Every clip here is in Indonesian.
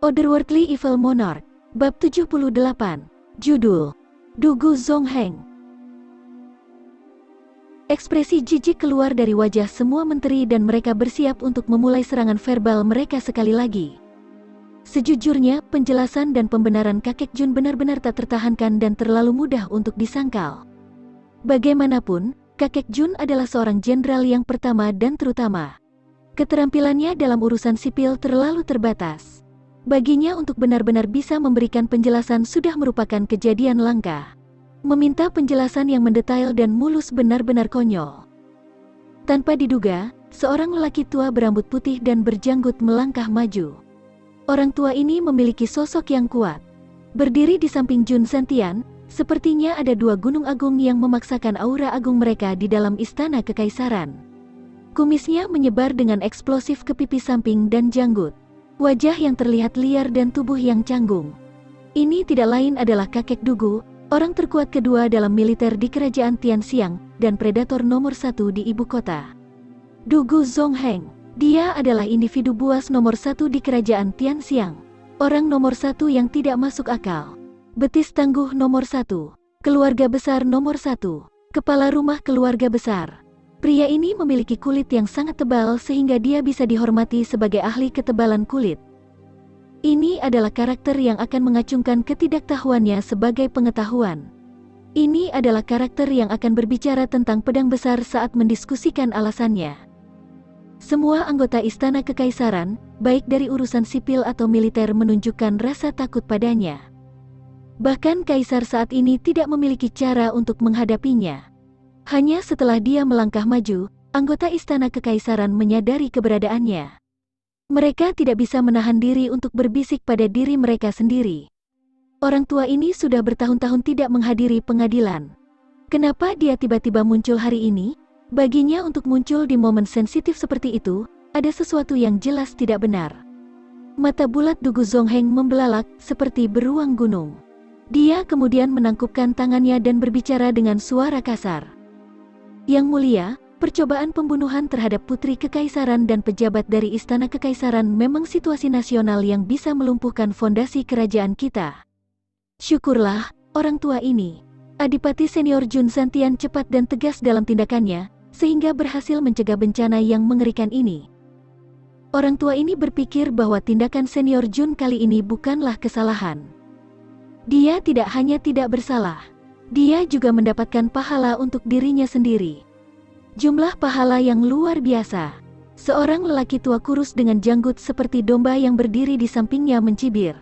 Otherworldly Evil Monarch, Bab 78, Judul, Dugu Zongheng. Ekspresi jijik keluar dari wajah semua menteri dan mereka bersiap untuk memulai serangan verbal mereka sekali lagi. Sejujurnya, penjelasan dan pembenaran kakek Jun benar-benar tak tertahankan dan terlalu mudah untuk disangkal. Bagaimanapun, kakek Jun adalah seorang jenderal yang pertama dan terutama. Keterampilannya dalam urusan sipil terlalu terbatas. Baginya untuk benar-benar bisa memberikan penjelasan sudah merupakan kejadian langka. Meminta penjelasan yang mendetail dan mulus benar-benar konyol. Tanpa diduga, seorang lelaki tua berambut putih dan berjanggut melangkah maju. Orang tua ini memiliki sosok yang kuat. Berdiri di samping Jun Zentian, sepertinya ada dua gunung agung yang memaksakan aura agung mereka di dalam istana kekaisaran. Kumisnya menyebar dengan eksplosif ke pipi samping dan janggut. Wajah yang terlihat liar dan tubuh yang canggung. Ini tidak lain adalah kakek Dugu, orang terkuat kedua dalam militer di kerajaan Tianxiang, dan predator nomor 1 di ibu kota. Dugu Zongheng, dia adalah individu buas nomor 1 di kerajaan Tianxiang. Orang nomor 1 yang tidak masuk akal. Betis tangguh nomor 1, keluarga besar nomor 1, kepala rumah keluarga besar. Pria ini memiliki kulit yang sangat tebal sehingga dia bisa dihormati sebagai ahli ketebalan kulit. Ini adalah karakter yang akan mengacungkan ketidaktahuannya sebagai pengetahuan. Ini adalah karakter yang akan berbicara tentang pedang besar saat mendiskusikan alasannya. Semua anggota istana kekaisaran, baik dari urusan sipil atau militer menunjukkan rasa takut padanya. Bahkan kaisar saat ini tidak memiliki cara untuk menghadapinya. Hanya setelah dia melangkah maju, anggota istana kekaisaran menyadari keberadaannya. Mereka tidak bisa menahan diri untuk berbisik pada diri mereka sendiri. Orang tua ini sudah bertahun-tahun tidak menghadiri pengadilan. Kenapa dia tiba-tiba muncul hari ini? Baginya untuk muncul di momen sensitif seperti itu, ada sesuatu yang jelas tidak benar. Mata bulat Dugu Zongheng membelalak seperti beruang gunung. Dia kemudian menangkupkan tangannya dan berbicara dengan suara kasar. Yang mulia, percobaan pembunuhan terhadap putri kekaisaran dan pejabat dari istana kekaisaran memang situasi nasional yang bisa melumpuhkan fondasi kerajaan kita. Syukurlah, orang tua ini, Adipati Senior Jun Zentian cepat dan tegas dalam tindakannya, sehingga berhasil mencegah bencana yang mengerikan ini. Orang tua ini berpikir bahwa tindakan Senior Jun kali ini bukanlah kesalahan. Dia tidak hanya tidak bersalah. Dia juga mendapatkan pahala untuk dirinya sendiri. Jumlah pahala yang luar biasa. Seorang lelaki tua kurus dengan janggut seperti domba yang berdiri di sampingnya mencibir.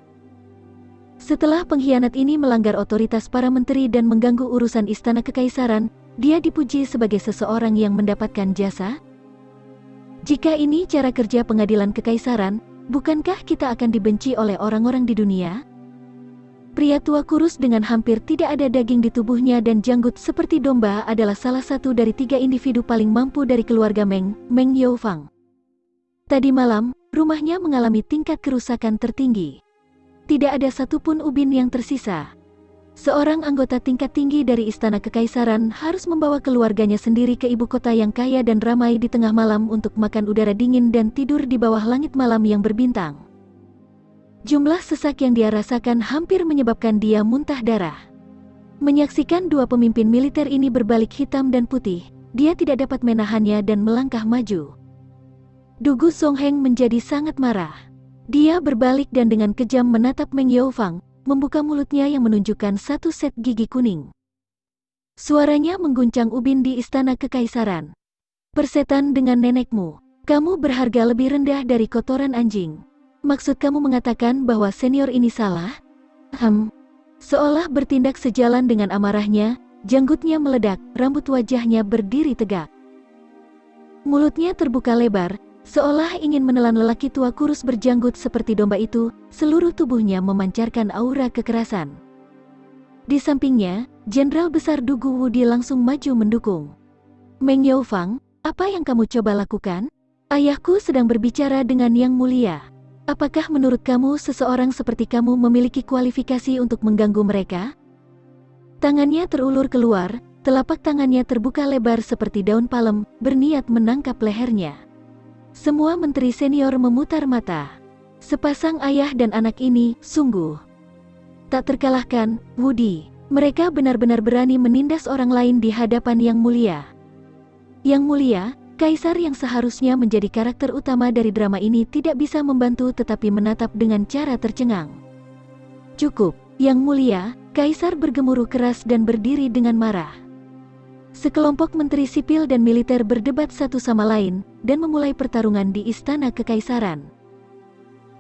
Setelah pengkhianat ini melanggar otoritas para menteri dan mengganggu urusan istana kekaisaran, dia dipuji sebagai seseorang yang mendapatkan jasa? Jika ini cara kerja pengadilan kekaisaran, bukankah kita akan dibenci oleh orang-orang di dunia? Pria tua kurus dengan hampir tidak ada daging di tubuhnya dan janggut seperti domba adalah salah satu dari 3 individu paling mampu dari keluarga Meng Youfang. Tadi malam, rumahnya mengalami tingkat kerusakan tertinggi. Tidak ada satupun ubin yang tersisa. Seorang anggota tingkat tinggi dari istana kekaisaran harus membawa keluarganya sendiri ke ibu kota yang kaya dan ramai di tengah malam untuk makan udara dingin dan tidur di bawah langit malam yang berbintang. Jumlah sesak yang dia rasakan hampir menyebabkan dia muntah darah. Menyaksikan dua pemimpin militer ini berbalik hitam dan putih, dia tidak dapat menahannya dan melangkah maju. Dugu Zongheng menjadi sangat marah. Dia berbalik dan dengan kejam menatap Meng Youfang, membuka mulutnya yang menunjukkan satu set gigi kuning. Suaranya mengguncang ubin di istana kekaisaran. Persetan dengan nenekmu, kamu berharga lebih rendah dari kotoran anjing. Maksud kamu mengatakan bahwa senior ini salah? Seolah bertindak sejalan dengan amarahnya, janggutnya meledak, rambut wajahnya berdiri tegak. Mulutnya terbuka lebar, seolah ingin menelan lelaki tua kurus berjanggut seperti domba itu, seluruh tubuhnya memancarkan aura kekerasan. Di sampingnya, Jenderal Besar Dugu Wudi langsung maju mendukung. Meng Youfang, apa yang kamu coba lakukan? Ayahku sedang berbicara dengan Yang Mulia. Apakah menurut kamu seseorang seperti kamu memiliki kualifikasi untuk mengganggu mereka? Tangannya terulur keluar, telapak tangannya terbuka lebar seperti daun palem, berniat menangkap lehernya. Semua menteri senior memutar mata. Sepasang ayah dan anak ini sungguh tak terkalahkan, Woody. Mereka benar-benar berani menindas orang lain di hadapan Yang Mulia. Yang Mulia, Kaisar yang seharusnya menjadi karakter utama dari drama ini tidak bisa membantu tetapi menatap dengan cara tercengang. Cukup, Yang Mulia, Kaisar bergemuruh keras dan berdiri dengan marah. Sekelompok menteri sipil dan militer berdebat satu sama lain, dan memulai pertarungan di Istana Kekaisaran.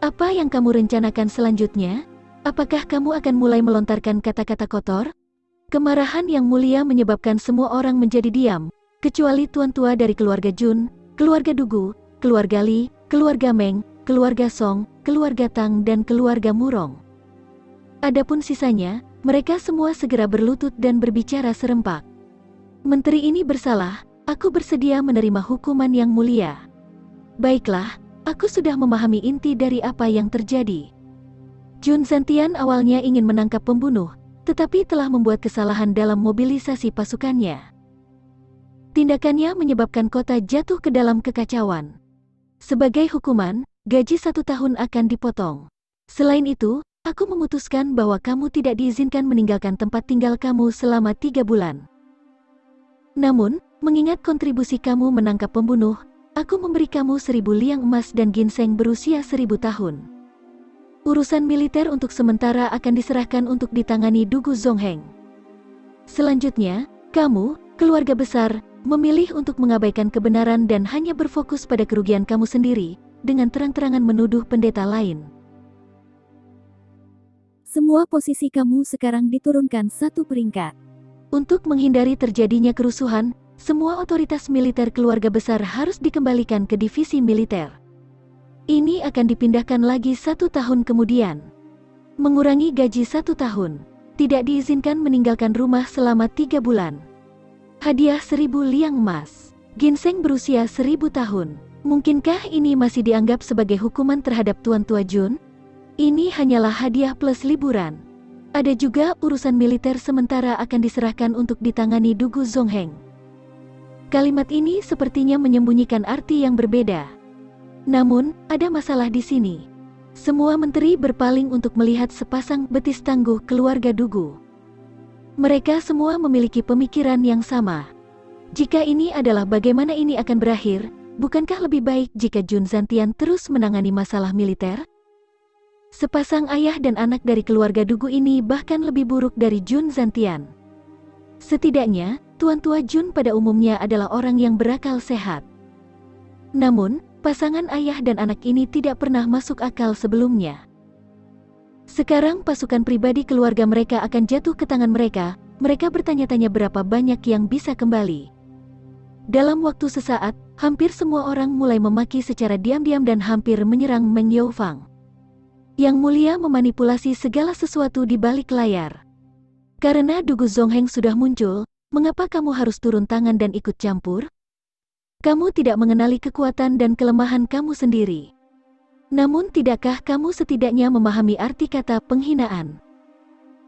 Apa yang kamu rencanakan selanjutnya? Apakah kamu akan mulai melontarkan kata-kata kotor? Kemarahan Yang Mulia menyebabkan semua orang menjadi diam, kecuali tuan tua dari keluarga Jun, keluarga Dugu, keluarga Li, keluarga Meng, keluarga Song, keluarga Tang dan keluarga Murong. Adapun sisanya, mereka semua segera berlutut dan berbicara serempak. Menteri ini bersalah, aku bersedia menerima hukuman Yang Mulia. Baiklah, aku sudah memahami inti dari apa yang terjadi. Jun Zantian awalnya ingin menangkap pembunuh, tetapi telah membuat kesalahan dalam mobilisasi pasukannya. Tindakannya menyebabkan kota jatuh ke dalam kekacauan. Sebagai hukuman, gaji 1 tahun akan dipotong. Selain itu, aku memutuskan bahwa kamu tidak diizinkan meninggalkan tempat tinggal kamu selama 3 bulan. Namun, mengingat kontribusi kamu menangkap pembunuh, aku memberi kamu 1000 liang emas dan ginseng berusia 1000 tahun. Urusan militer untuk sementara akan diserahkan untuk ditangani Dugu Zongheng. Selanjutnya, kamu, keluarga besar, memilih untuk mengabaikan kebenaran dan hanya berfokus pada kerugian kamu sendiri, dengan terang-terangan menuduh pendeta lain. Semua posisi kamu sekarang diturunkan 1 peringkat. Untuk menghindari terjadinya kerusuhan, semua otoritas militer keluarga besar harus dikembalikan ke divisi militer. Ini akan dipindahkan lagi 1 tahun kemudian. Mengurangi gaji 1 tahun. Tidak diizinkan meninggalkan rumah selama 3 bulan. Hadiah 1000 liang emas. Ginseng berusia 1000 tahun. Mungkinkah ini masih dianggap sebagai hukuman terhadap Tuan Tua Jun? Ini hanyalah hadiah plus liburan. Ada juga urusan militer sementara akan diserahkan untuk ditangani Dugu Zongheng. Kalimat ini sepertinya menyembunyikan arti yang berbeda. Namun, ada masalah di sini. Semua menteri berpaling untuk melihat sepasang betis tangguh keluarga Dugu. Mereka semua memiliki pemikiran yang sama. Jika ini adalah bagaimana ini akan berakhir, bukankah lebih baik jika Jun Zantian terus menangani masalah militer? Sepasang ayah dan anak dari keluarga Dugu ini bahkan lebih buruk dari Jun Zantian. Setidaknya, Tuan Tua Jun pada umumnya adalah orang yang berakal sehat. Namun, pasangan ayah dan anak ini tidak pernah masuk akal sebelumnya. Sekarang pasukan pribadi keluarga mereka akan jatuh ke tangan mereka, mereka bertanya-tanya berapa banyak yang bisa kembali. Dalam waktu sesaat, hampir semua orang mulai memaki secara diam-diam dan hampir menyerang Meng Youfang. Yang Mulia memanipulasi segala sesuatu di balik layar. Karena Dugu Zongheng sudah muncul, mengapa kamu harus turun tangan dan ikut campur? Kamu tidak mengenali kekuatan dan kelemahan kamu sendiri. Namun tidakkah kamu setidaknya memahami arti kata penghinaan?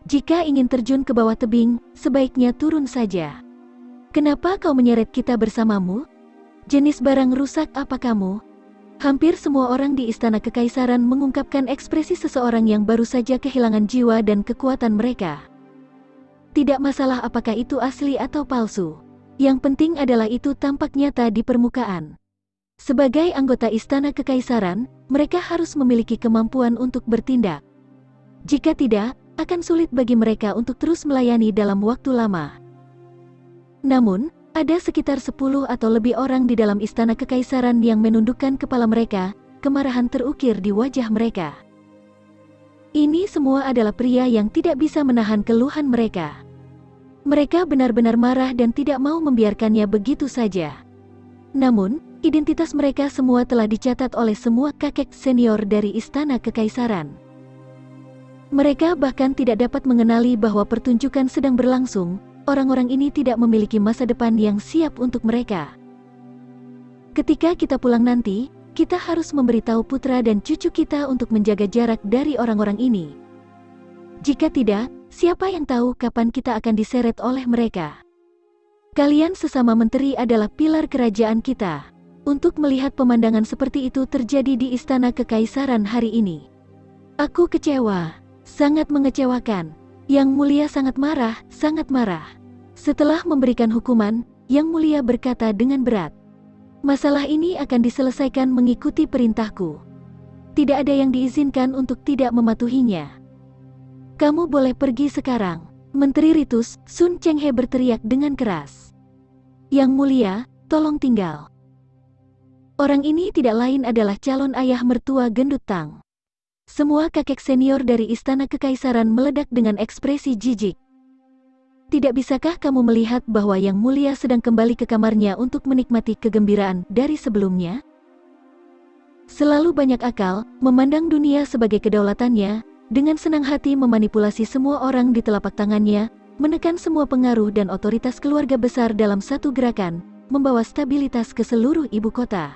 Jika ingin terjun ke bawah tebing, sebaiknya turun saja. Kenapa kau menyeret kita bersamamu? Jenis barang rusak apa kamu? Hampir semua orang di Istana Kekaisaran mengungkapkan ekspresi seseorang yang baru saja kehilangan jiwa dan kekuatan mereka. Tidak masalah apakah itu asli atau palsu. Yang penting adalah itu tampak nyata di permukaan. Sebagai anggota Istana Kekaisaran, mereka harus memiliki kemampuan untuk bertindak. Jika tidak, akan sulit bagi mereka untuk terus melayani dalam waktu lama. Namun, ada sekitar 10 atau lebih orang di dalam Istana Kekaisaran yang menundukkan kepala mereka, kemarahan terukir di wajah mereka. Ini semua adalah pria yang tidak bisa menahan keluhan mereka. Mereka benar-benar marah dan tidak mau membiarkannya begitu saja. Namun, identitas mereka semua telah dicatat oleh semua kakek senior dari Istana Kekaisaran. Mereka bahkan tidak dapat mengenali bahwa pertunjukan sedang berlangsung. Orang-orang ini tidak memiliki masa depan yang siap untuk mereka. Ketika kita pulang nanti, kita harus memberitahu putra dan cucu kita untuk menjaga jarak dari orang-orang ini. Jika tidak, siapa yang tahu kapan kita akan diseret oleh mereka? Kalian sesama menteri adalah pilar kerajaan kita. untuk melihat pemandangan seperti itu terjadi di Istana Kekaisaran hari ini. Aku kecewa, sangat mengecewakan. Yang Mulia sangat marah, sangat marah. Setelah memberikan hukuman, Yang Mulia berkata dengan berat, "Masalah ini akan diselesaikan mengikuti perintahku. Tidak ada yang diizinkan untuk tidak mematuhinya. Kamu boleh pergi sekarang." Menteri Ritus, Sun Chenghe berteriak dengan keras. "Yang Mulia, tolong tinggal." Orang ini tidak lain adalah calon ayah mertua Gendut Tang. Semua kakek senior dari Istana Kekaisaran meledak dengan ekspresi jijik. "Tidak bisakah kamu melihat bahwa Yang Mulia sedang kembali ke kamarnya untuk menikmati kegembiraan dari sebelumnya? Selalu banyak akal, memandang dunia sebagai kedaulatannya, dengan senang hati memanipulasi semua orang di telapak tangannya, menekan semua pengaruh dan otoritas keluarga besar dalam satu gerakan, membawa stabilitas ke seluruh ibu kota.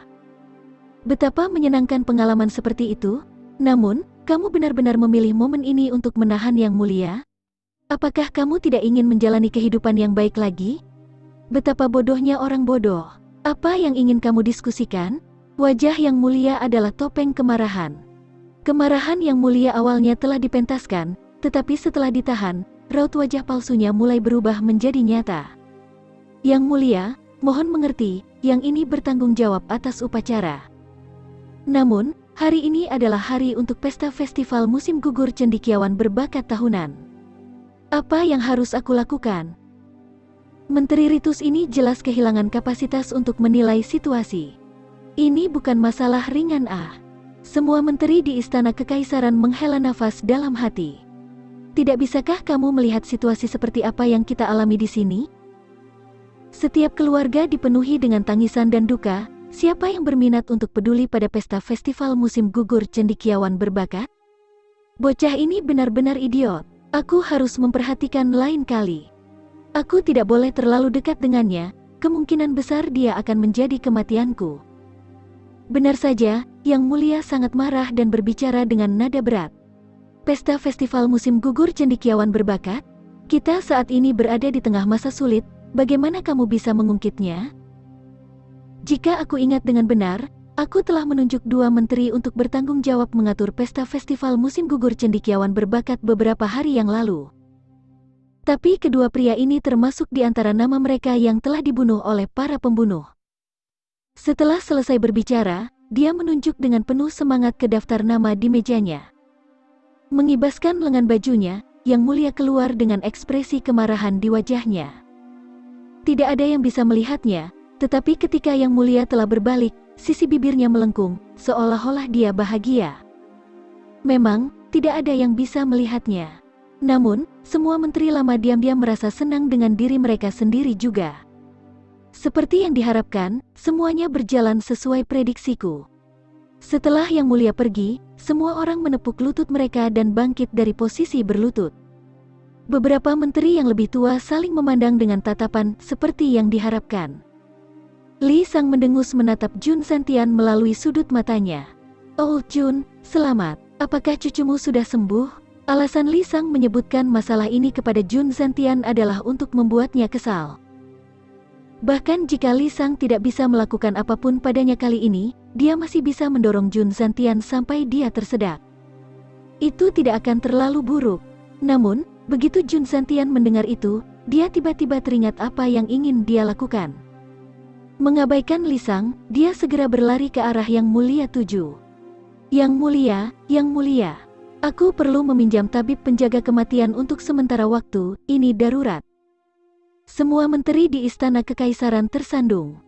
Betapa menyenangkan pengalaman seperti itu. Namun, kamu benar-benar memilih momen ini untuk menahan Yang Mulia? Apakah kamu tidak ingin menjalani kehidupan yang baik lagi? Betapa bodohnya orang bodoh. Apa yang ingin kamu diskusikan?" Wajah Yang Mulia adalah topeng kemarahan. Kemarahan Yang Mulia awalnya telah dipentaskan, tetapi setelah ditahan, raut wajah palsunya mulai berubah menjadi nyata. "Yang Mulia, mohon mengerti, yang ini bertanggung jawab atas upacara. Namun, hari ini adalah hari untuk pesta festival musim gugur cendekiawan berbakat tahunan. Apa yang harus aku lakukan?" Menteri Ritus ini jelas kehilangan kapasitas untuk menilai situasi. Ini bukan masalah ringan. Semua menteri di Istana Kekaisaran menghela nafas dalam hati. "Tidak bisakah kamu melihat situasi seperti apa yang kita alami di sini? Setiap keluarga dipenuhi dengan tangisan dan duka. Siapa yang berminat untuk peduli pada pesta festival musim gugur cendekiawan berbakat? Bocah ini benar-benar idiot. Aku harus memperhatikan lain kali. Aku tidak boleh terlalu dekat dengannya, kemungkinan besar dia akan menjadi kematianku." Benar saja, Yang Mulia sangat marah dan berbicara dengan nada berat. "Pesta festival musim gugur cendekiawan berbakat? Kita saat ini berada di tengah masa sulit, bagaimana kamu bisa mengungkitnya? Jika aku ingat dengan benar, aku telah menunjuk 2 menteri untuk bertanggung jawab mengatur pesta festival musim gugur cendekiawan berbakat beberapa hari yang lalu. Tapi kedua pria ini termasuk di antara nama mereka yang telah dibunuh oleh para pembunuh." Setelah selesai berbicara, dia menunjuk dengan penuh semangat ke daftar nama di mejanya. Mengibaskan lengan bajunya, Yang Mulia keluar dengan ekspresi kemarahan di wajahnya. Tidak ada yang bisa melihatnya, tetapi ketika Yang Mulia telah berbalik, sisi bibirnya melengkung, seolah-olah dia bahagia. Memang, tidak ada yang bisa melihatnya. Namun, semua menteri lama diam-diam merasa senang dengan diri mereka sendiri juga. Seperti yang diharapkan, semuanya berjalan sesuai prediksiku. Setelah Yang Mulia pergi, semua orang menepuk lutut mereka dan bangkit dari posisi berlutut. Beberapa menteri yang lebih tua saling memandang dengan tatapan seperti yang diharapkan. Li Sang mendengus menatap Jun Santian melalui sudut matanya. "Oh Jun, selamat. Apakah cucumu sudah sembuh?" Alasan Li Sang menyebutkan masalah ini kepada Jun Santian adalah untuk membuatnya kesal. Bahkan jika Li Sang tidak bisa melakukan apapun padanya kali ini, dia masih bisa mendorong Jun Santian sampai dia tersedak. Itu tidak akan terlalu buruk. Namun, begitu Jun Santian mendengar itu, dia tiba-tiba teringat apa yang ingin dia lakukan. Mengabaikan Li Sang, dia segera berlari ke arah Yang Mulia 7. Yang Mulia, aku perlu meminjam tabib penjaga kematian untuk sementara waktu, ini darurat." Semua menteri di Istana Kekaisaran tersandung.